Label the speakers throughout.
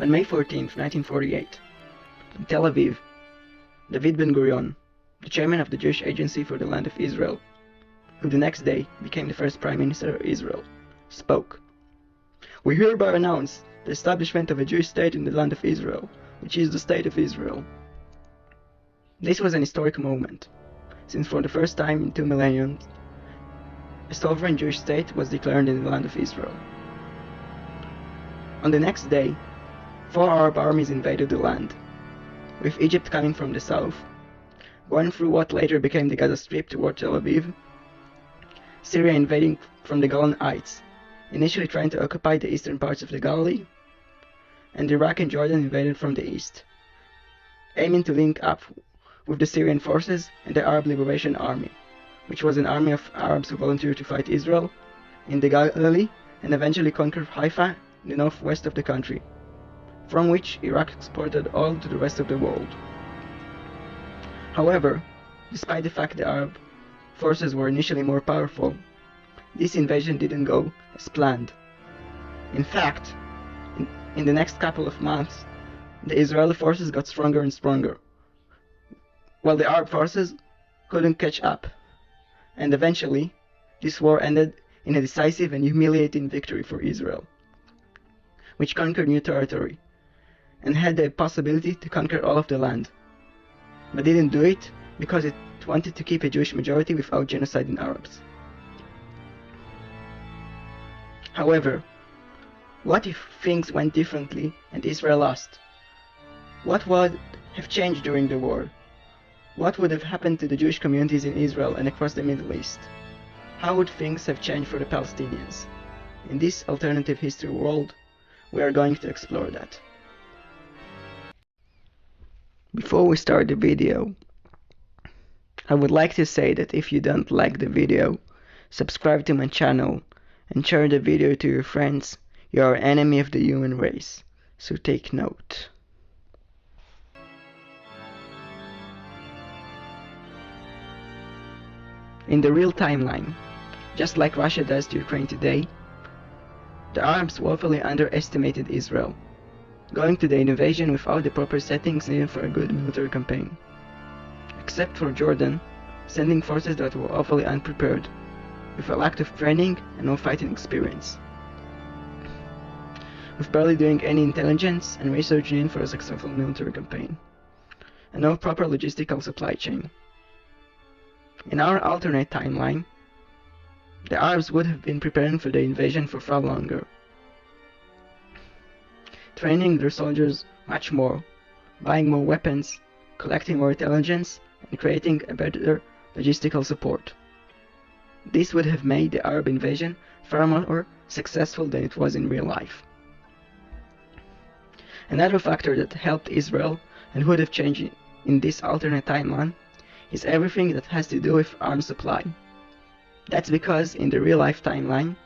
Speaker 1: On May 14, 1948, in Tel Aviv, David Ben-Gurion, the chairman of the Jewish Agency for the Land of Israel, who the next day became the first Prime Minister of Israel, spoke. "We hereby announce the establishment of a Jewish state in the land of Israel, which is the State of Israel." This was an historic moment, since for the first time in 2 millennia, a sovereign Jewish state was declared in the land of Israel. On the next day, 4 Arab armies invaded the land, with Egypt coming from the south, going through what later became the Gaza Strip toward Tel Aviv, Syria invading from the Golan Heights, initially trying to occupy the eastern parts of the Galilee, and Iraq and Jordan invaded from the east, aiming to link up with the Syrian forces and the Arab Liberation Army, which was an army of Arabs who volunteered to fight Israel in the Galilee and eventually conquer Haifa in the northwest of the country, from which Iraq exported oil to the rest of the world. However, despite the fact the Arab forces were initially more powerful, this invasion didn't go as planned. In fact, in the next couple of months, the Israeli forces got stronger and stronger, while the Arab forces couldn't catch up, and eventually, this war ended in a decisive and humiliating victory for Israel, which conquered new territory, and had the possibility to conquer all of the land, but didn't do it because it wanted to keep a Jewish majority without genociding Arabs. However, what if things went differently and Israel lost? What would have changed during the war? What would have happened to the Jewish communities in Israel and across the Middle East? How would things have changed for the Palestinians? In this alternative history world, we are going to explore that. Before we start the video, I would like to say that if you don't like the video, subscribe to my channel and share the video to your friends. You are an enemy of the human race, so take note. In the real timeline, just like Russia does to Ukraine today, the Arabs woefully underestimated Israel, going to the invasion without the proper settings needed for a good military campaign. Except for Jordan, sending forces that were awfully unprepared, with a lack of training and no fighting experience, with barely doing any intelligence and research needed for a successful military campaign, and no proper logistical supply chain. In our alternate timeline, the Arabs would have been preparing for the invasion for far longer, training their soldiers much more, buying more weapons, collecting more intelligence, and creating a better logistical support. This would have made the Arab invasion far more successful than it was in real life. Another factor that helped Israel and would have changed in this alternate timeline is everything that has to do with arms supply. That's because in the real-life timeline,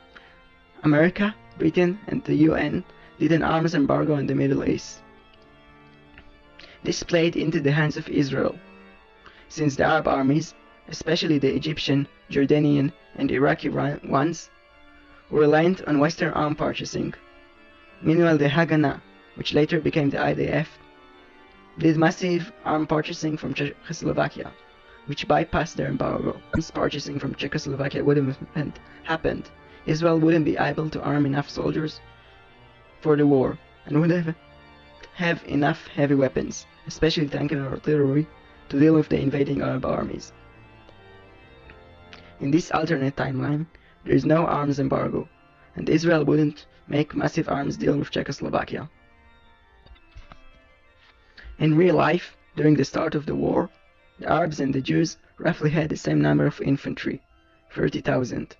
Speaker 1: America, Britain, and the UN did an arms embargo in the Middle East. This played into the hands of Israel, since the Arab armies, especially the Egyptian, Jordanian, and Iraqi ones, were reliant on Western arm purchasing. Meanwhile, the Haganah, which later became the IDF, did massive arm purchasing from Czechoslovakia, which bypassed their embargo. Once purchasing from Czechoslovakia wouldn't have happened, Israel wouldn't be able to arm enough soldiers for the war, and wouldn't have enough heavy weapons, especially tank and artillery, to deal with the invading Arab armies. In this alternate timeline, there is no arms embargo, and Israel wouldn't make massive arms deal with Czechoslovakia. In real life, during the start of the war, the Arabs and the Jews roughly had the same number of infantry, 30,000.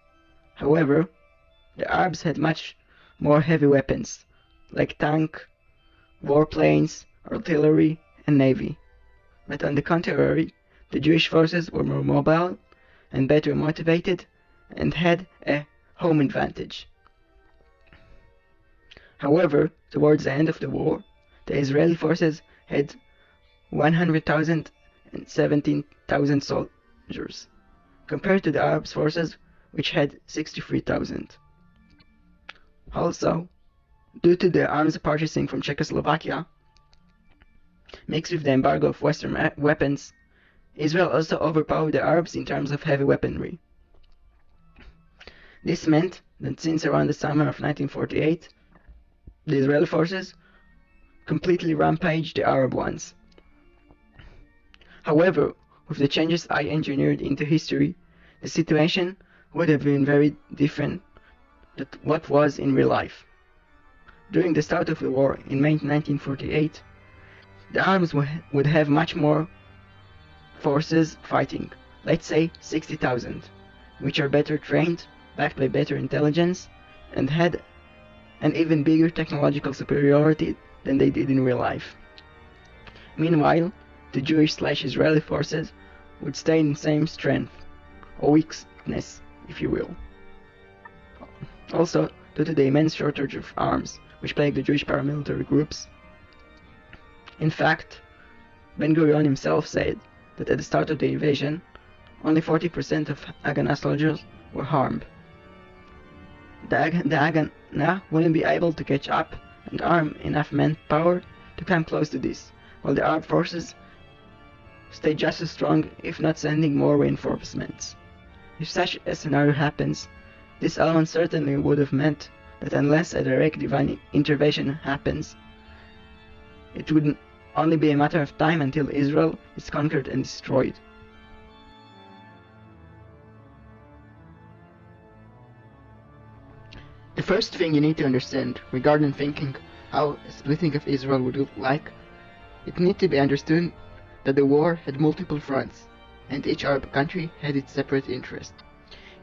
Speaker 1: However, the Arabs had much more heavy weapons, like tank, warplanes, artillery, and navy. But on the contrary, the Jewish forces were more mobile and better motivated and had a home advantage. However, towards the end of the war, the Israeli forces had 100,000 and 17,000 soldiers, compared to the Arab forces, which had 63,000. Also, Due to the arms purchasing from Czechoslovakia, mixed with the embargo of Western weapons, Israel also overpowered the Arabs in terms of heavy weaponry. This meant that since around the summer of 1948, the Israeli forces completely rampaged the Arab ones. However, with the changes I engineered into history, the situation would have been very different than what was in real life. During the start of the war in May 1948, the Arabs would have much more forces fighting, let's say 60,000, which are better trained, backed by better intelligence, and had an even bigger technological superiority than they did in real life. Meanwhile, the Jewish/Israeli forces would stay in the same strength, or weakness, if you will. Also, due to the immense shortage of arms which plagued the Jewish paramilitary groups. In fact, Ben-Gurion himself said that at the start of the invasion, only 40% of Haganah soldiers were harmed. The Haganah wouldn't be able to catch up and arm enough manpower to come close to this, while the Arab forces stayed just as strong, if not sending more reinforcements. If such a scenario happens, this alone certainly would have meant that unless a direct divine intervention happens, it would only be a matter of time until Israel is conquered and destroyed. The first thing you need to understand regarding thinking how a splitting of Israel would look like, it needs to be understood that the war had multiple fronts, and each Arab country had its separate interest.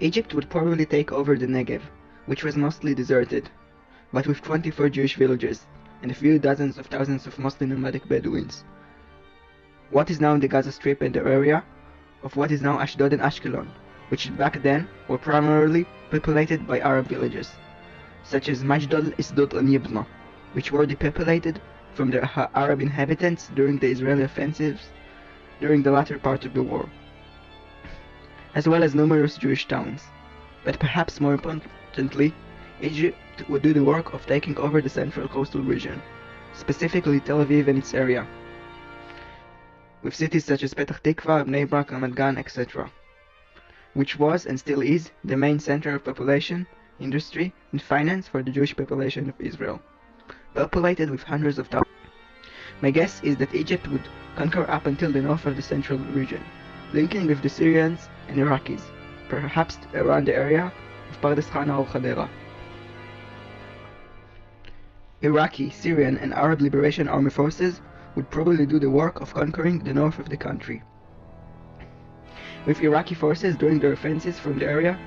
Speaker 1: Egypt would probably take over the Negev, which was mostly deserted, but with 24 Jewish villages and a few dozens of thousands of mostly nomadic Bedouins. What is now in the Gaza Strip and the area of what is now Ashdod and Ashkelon, which back then were primarily populated by Arab villages, such as Majdal, Isdod and Yibna, which were depopulated from the Arab inhabitants during the Israeli offensives during the latter part of the war, as well as numerous Jewish towns. But perhaps more importantly, Egypt would do the work of taking over the central coastal region, specifically Tel Aviv and its area, with cities such as Petah Tikva, Bnei Brak, Ramat Gan, etc., which was and still is the main center of population, industry, and finance for the Jewish population of Israel, populated with hundreds of thousands. My guess is that Egypt would conquer up until the north of the central region, linking with the Syrians and Iraqis, perhaps around the area of Pardes Chana or Hadera. Iraqi, Syrian, and Arab Liberation Army forces would probably do the work of conquering the north of the country, with Iraqi forces doing their offensives from the area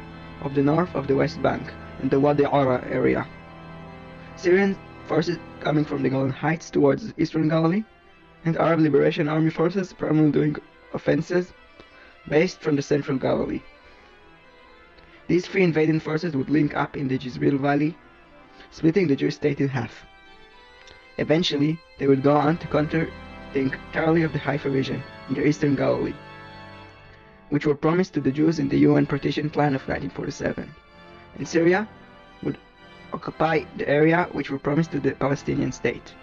Speaker 1: of the north of the West Bank and the Wadi Ara area. Syrian forces coming from the Golan Heights towards eastern Galilee, and Arab Liberation Army forces primarily doing offenses based from the central Galilee. These three invading forces would link up in the Jezreel Valley, splitting the Jewish state in half. Eventually, they would go on to conquer the entirety of the Haifa region in the eastern Galilee, which were promised to the Jews in the UN partition plan of 1947, and Syria would occupy the area which were promised to the Palestinian state,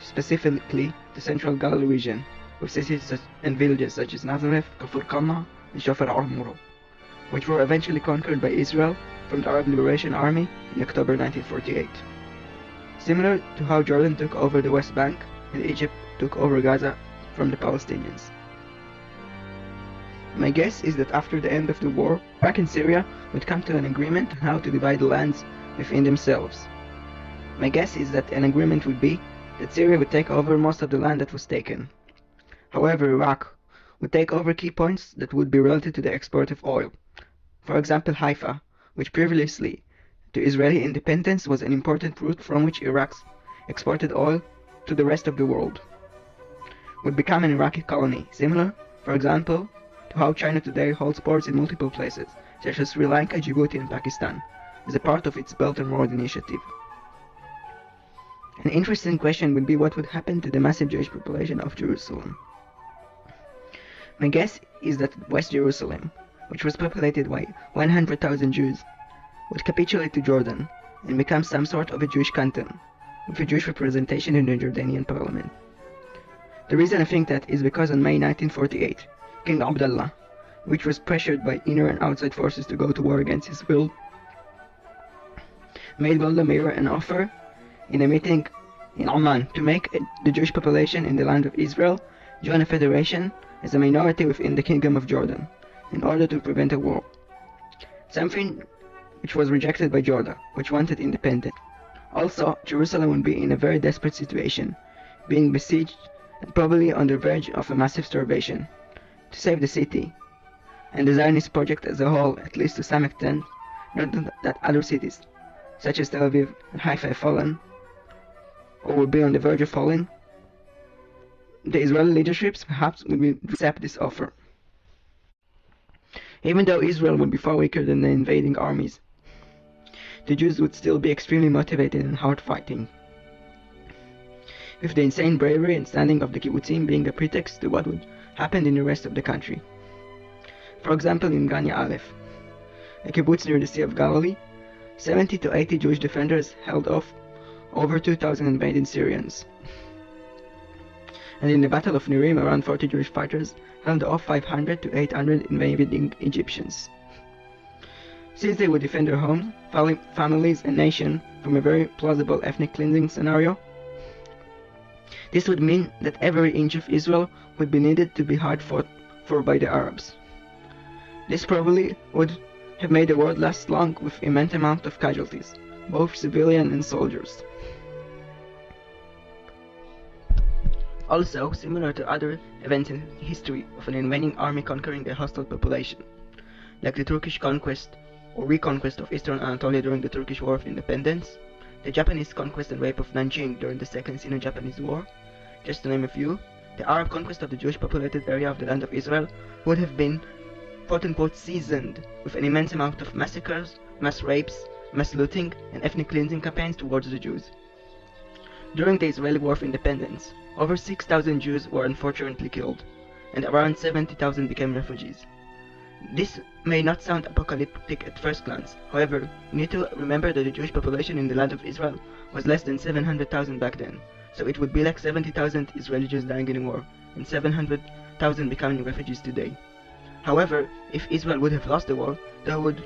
Speaker 1: specifically the central Galilee region, with cities and villages such as Nazareth, Kafur Qamma, and Shofar al-Muro, which were eventually conquered by Israel from the Arab Liberation Army in October 1948. Similar to how Jordan took over the West Bank and Egypt took over Gaza from the Palestinians. My guess is that after the end of the war, Iraq and Syria would come to an agreement on how to divide the lands within themselves. My guess is that an agreement would be that Syria would take over most of the land that was taken. However, Iraq would take over key points that would be related to the export of oil. For example, Haifa, which previously to Israeli independence was an important route from which Iraq exported oil to the rest of the world, would become an Iraqi colony, similar, for example, to how China today holds ports in multiple places, such as Sri Lanka, Djibouti, and Pakistan, as a part of its Belt and Road Initiative. An interesting question would be what would happen to the massive Jewish population of Jerusalem. My guess is that West Jerusalem, which was populated by 100,000 Jews, would capitulate to Jordan and become some sort of a Jewish canton, with a Jewish representation in the Jordanian parliament. The reason I think that is because in May 1948, King Abdullah, which was pressured by inner and outside forces to go to war against his will, made Golda Meir an offer in a meeting in Amman to make the Jewish population in the land of Israel join a federation as a minority within the Kingdom of Jordan in order to prevent a war, something which was rejected by Jordan, which wanted independence. Also, Jerusalem would be in a very desperate situation, being besieged and probably on the verge of a massive starvation. To save the city and the Zionist project as a whole, at least to some extent, not that other cities such as Tel Aviv and Haifa have fallen or will be on the verge of falling, the Israeli leaderships perhaps would accept this offer. Even though Israel would be far weaker than the invading armies, the Jews would still be extremely motivated and hard fighting, with the insane bravery and standing of the kibbutzim being a pretext to what would happen in the rest of the country. For example, in Ganya Aleph, a kibbutz near the Sea of Galilee, 70 to 80 Jewish defenders held off over 2,000 invading Syrians. And in the Battle of Nirim, around 40 Jewish fighters held off 500 to 800 invading Egyptians. Since they would defend their homes, families, and nation from a very plausible ethnic cleansing scenario, this would mean that every inch of Israel would be needed to be hard fought for by the Arabs. This probably would have made the war last long with immense amount of casualties, both civilian and soldiers. Also, similar to other events in history of an invading army conquering a hostile population, like the Turkish conquest or reconquest of Eastern Anatolia during the Turkish War of Independence, the Japanese conquest and rape of Nanjing during the Second Sino-Japanese War, just to name a few, the Arab conquest of the Jewish populated area of the land of Israel would have been quote-unquote seasoned with an immense amount of massacres, mass rapes, mass looting, and ethnic cleansing campaigns towards the Jews. During the Israeli War of Independence, over 6,000 Jews were unfortunately killed, and around 70,000 became refugees. This may not sound apocalyptic at first glance. However, we need to remember that the Jewish population in the land of Israel was less than 700,000 back then, so it would be like 70,000 Israeli Jews dying in a war, and 700,000 becoming refugees today. However, if Israel would have lost the war, there would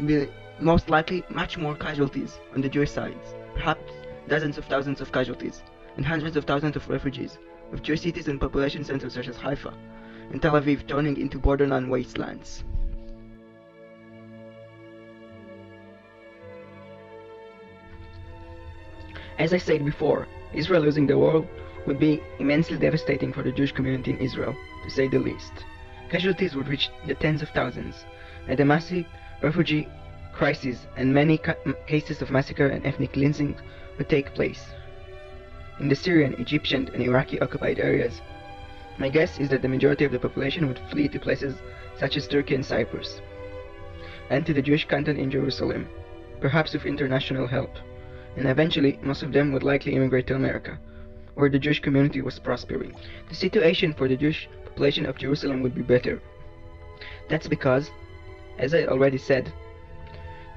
Speaker 1: be most likely much more casualties on the Jewish sides, perhaps dozens of thousands of casualties, and hundreds of thousands of refugees, with Jewish cities and population centers such as Haifa and Tel Aviv turning into borderline wastelands. As I said before, Israel losing the war would be immensely devastating for the Jewish community in Israel, to say the least. Casualties would reach the tens of thousands, and a massive refugee crisis and many cases of massacre and ethnic cleansing would take place. In the Syrian, Egyptian, and Iraqi occupied areas, my guess is that the majority of the population would flee to places such as Turkey and Cyprus, and to the Jewish canton in Jerusalem, perhaps with international help, and eventually most of them would likely immigrate to America, where the Jewish community was prospering. The situation for the Jewish population of Jerusalem would be better. That's because, as I already said,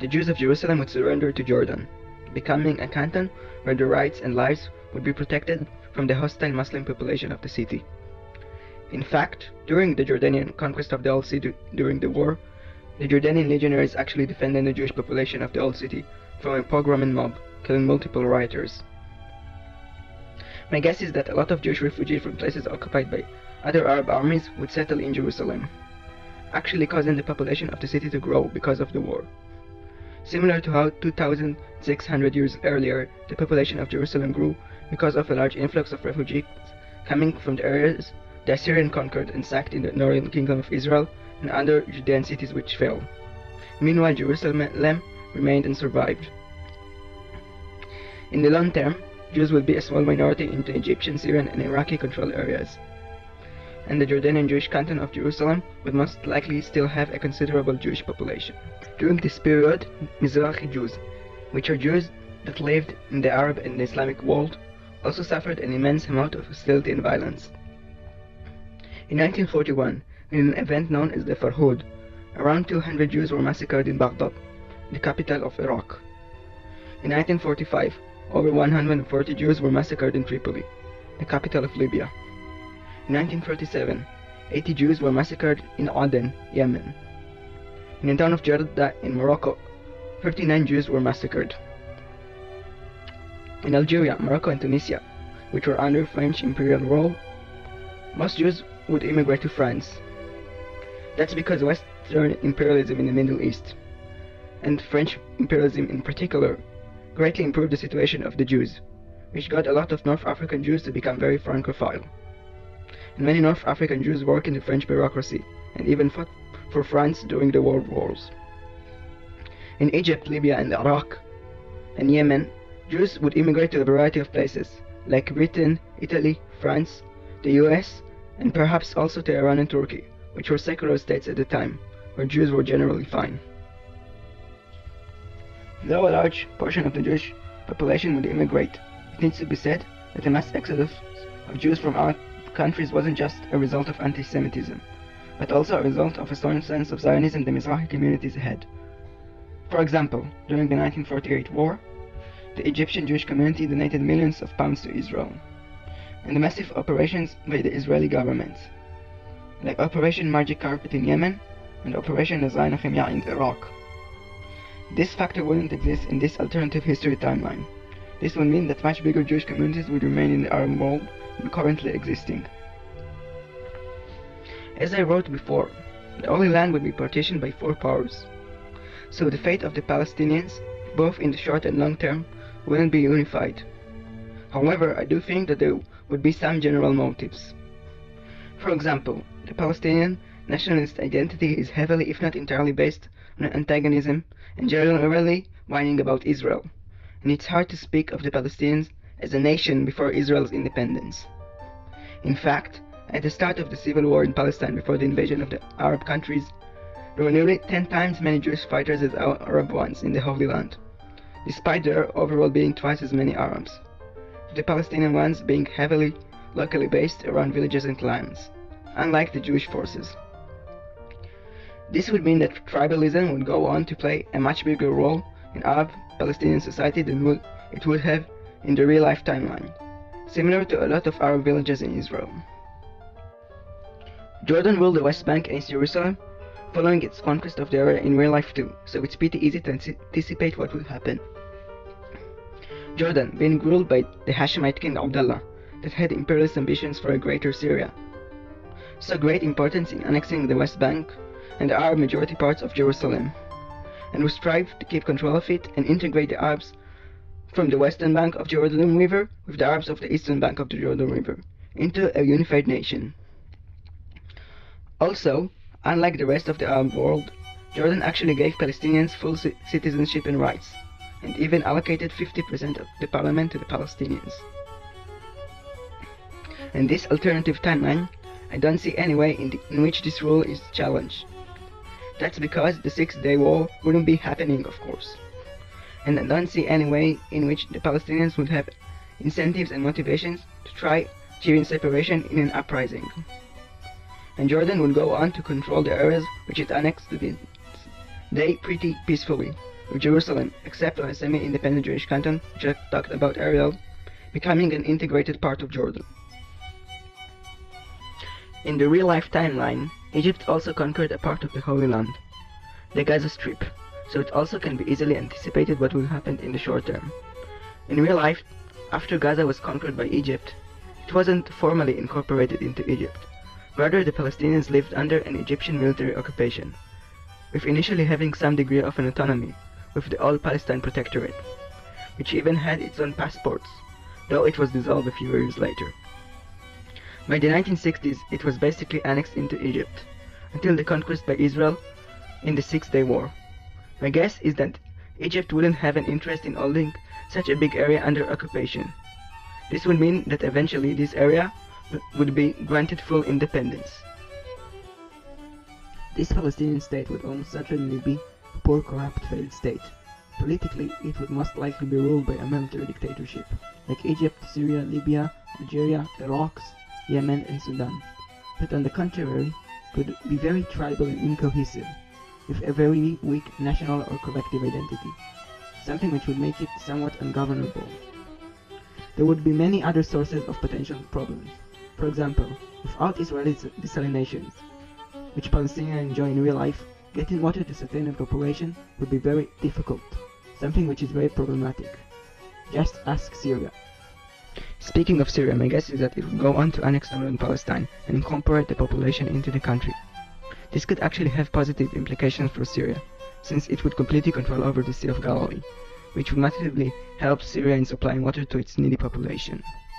Speaker 1: the Jews of Jerusalem would surrender to Jordan, becoming a canton where their rights and lives would be protected from the hostile Muslim population of the city. In fact, during the Jordanian conquest of the Old City during the war, the Jordanian legionaries actually defended the Jewish population of the Old City from a pogroming mob, killing multiple rioters. My guess is that a lot of Jewish refugees from places occupied by other Arab armies would settle in Jerusalem, actually causing the population of the city to grow because of the war. Similar to how 2,600 years earlier the population of Jerusalem grew because of a large influx of refugees coming from the areas the Assyrian conquered and sacked in the northern kingdom of Israel and other Judean cities which fell. Meanwhile, Jerusalem remained and survived. In the long term, Jews will be a small minority in the Egyptian, Syrian, and Iraqi controlled areas, and the Jordanian Jewish canton of Jerusalem would most likely still have a considerable Jewish population. During this period, Mizrahi Jews, which are Jews that lived in the Arab and the Islamic world, also suffered an immense amount of hostility and violence. In 1941, in an event known as the Farhud, around 200 Jews were massacred in Baghdad, the capital of Iraq. In 1945, over 140 Jews were massacred in Tripoli, the capital of Libya. In 1947, 80 Jews were massacred in Aden, Yemen. In the town of Jeddah in Morocco, 39 Jews were massacred. In Algeria, Morocco and Tunisia, which were under French imperial rule, most Jews would immigrate to France. That's because Western imperialism in the Middle East, and French imperialism in particular, greatly improved the situation of the Jews, which got a lot of North African Jews to become very Francophile. And many North African Jews worked in the French bureaucracy, and even fought for France during the world wars. In Egypt, Libya, and Iraq, and Yemen, Jews would immigrate to a variety of places, like Britain, Italy, France, the US, and perhaps also to Iran and Turkey, which were secular states at the time, where Jews were generally fine. Though a large portion of the Jewish population would immigrate, it needs to be said that the mass exodus of Jews from Arab countries wasn't just a result of anti-Semitism, but also a result of a strong sense of Zionism the Mizrahi communities had. For example, during the 1948 war, the Egyptian Jewish community donated millions of pounds to Israel, and the massive operations by the Israeli government, like Operation Magic Carpet in Yemen and Operation Nazai Nehemiah in Iraq. This factor wouldn't exist in this alternative history timeline. This would mean that much bigger Jewish communities would remain in the Arab world than currently existing. As I wrote before, the Holy Land would be partitioned by 4 powers, so the fate of the Palestinians, both in the short and long term, wouldn't be unified. However, I do think that there would be some general motives. For example, the Palestinian nationalist identity is heavily, if not entirely, based on antagonism and generally whining about Israel, and it's hard to speak of the Palestinians as a nation before Israel's independence. In fact, at the start of the civil war in Palestine before the invasion of the Arab countries, there were nearly 10 times many Jewish fighters as Arab ones in the Holy Land, despite there overall being twice as many Arabs, the Palestinian ones being heavily locally based around villages and clans, unlike the Jewish forces. This would mean that tribalism would go on to play a much bigger role in Arab-Palestinian society than it would have in the real-life timeline, similar to a lot of Arab villages in Israel. Jordan ruled the West Bank and East Jerusalem, following its conquest of the area in real life too, so it's pretty easy to anticipate what would happen. Jordan, being ruled by the Hashemite king Abdullah, that had imperialist ambitions for a greater Syria, saw great importance in annexing the West Bank and the Arab majority parts of Jerusalem, and would strive to keep control of it and integrate the Arabs from the western bank of the Jordan River with the Arabs of the eastern bank of the Jordan River into a unified nation. Also, unlike the rest of the Arab world, Jordan actually gave Palestinians full citizenship and rights, and even allocated 50% of the parliament to the Palestinians. In this alternative timeline, I don't see any way in which this rule is challenged. That's because the 6-Day War wouldn't be happening, of course. And I don't see any way in which the Palestinians would have incentives and motivations to try achieving separation in an uprising. And Jordan would go on to control the areas which it annexed to this day pretty peacefully, with Jerusalem, except for a semi-independent Jewish canton, which I talked about earlier, becoming an integrated part of Jordan. In the real-life timeline, Egypt also conquered a part of the Holy Land, the Gaza Strip, so it also can be easily anticipated what will happen in the short term. In real life, after Gaza was conquered by Egypt, it wasn't formally incorporated into Egypt. Rather, the Palestinians lived under an Egyptian military occupation, with initially having some degree of an autonomy with the All Palestine Protectorate, which even had its own passports, though it was dissolved a few years later. By the 1960s, it was basically annexed into Egypt, until the conquest by Israel in the 6-Day War. My guess is that Egypt wouldn't have an interest in holding such a big area under occupation. This would mean that eventually this area would be granted full independence. This Palestinian state would almost certainly be a poor, corrupt, failed state. Politically, it would most likely be ruled by a military dictatorship, like Egypt, Syria, Libya, Algeria, Iraq, Yemen, and Sudan. But on the contrary, could be very tribal and incohesive, with a very weak national or collective identity, something which would make it somewhat ungovernable. there would be many other sources of potential problems. For example, without Israeli desalinations, which Palestinians enjoy in real life, getting water to sustain a population would be very difficult, something which is very problematic. Just ask Syria. Speaking of Syria, my guess is that it will go on to annex northern Palestine and incorporate the population into the country. This could actually have positive implications for Syria, since it would completely control over the Sea of Galilee, which would massively help Syria in supplying water to its needy population.